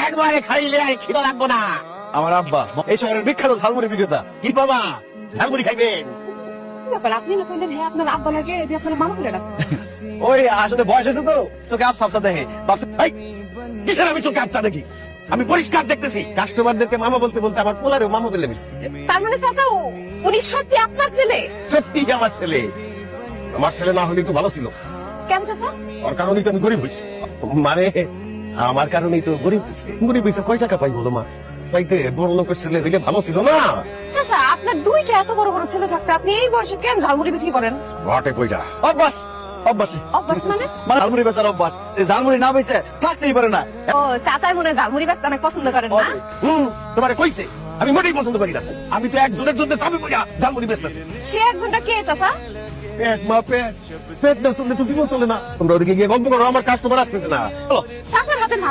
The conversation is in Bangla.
একবারে খাইলে আর খিদা লাগবো না। আমার আব্বা এই শহরের বিখ্যাত ঝালমুড়ি বিক্রেতা। কি বাবা ঝালমুড়ি খাইবেন? আপনি না কইলেন হ্যাঁ আপনার আব্বা লাগে এটি আপনার মামা বলে না। ওই আসলে বয়স হয়েছে তো চোখে আপ সাপসা দেখে এই, কিসের আমি চোখে আচ্ছা দেখি? আমি পরিষ্কার দেখতেছি কাস্টমারদেরকে মামা বলতে বলতে আমার পোলারেও মামা বলে দিচ্ছি। তার মানে চাচা উনি সত্যি আপনার ছেলে? সত্যি আমার ছেলে। আমার ছেলে না হলে তো ভালো ছিল। কেন চাচা? ওর কারণেই তো আমি গরিব হয়েছি। মানে আমার কারণেই তো গরিব হয়েছি। গরিব হয়েছে কয় টাকা পাই বলো মা? পাইতে বড় লোকের ছেলে হইলে ভালো ছিল না? চাচা আপনার দুইটা এত বড় বড় ছেলে থাকতে আপনি এই বয়সে কেন ঝালমুড়ি বিক্রি করেন? ঘটে কইটা অভ্যাস অভ্যাসে অভ্যাস মানে? মানে ঝালমুড়ি বেচার অভ্যাস। সে ঝালমুড়ি না বেচে থাকতেই পারে না। ও চাচাই মনে হয় ঝালমুড়ি বেচতে অনেক পছন্দ করেন না? তোমারে কইছে আমি মোটেই পছন্দ করি না। আমি তো একজনের জন্য চাবি কইয়া ঝালমুড়ি বেচতেছি। সে একজনটা কে চাচা? পেট মা পেট পেট না চললে তো জীবন চলে না। তোমরা ওদিকে গিয়ে গল্প করো, আমার কাস্টমার আসতেছে না। চলো। চাচা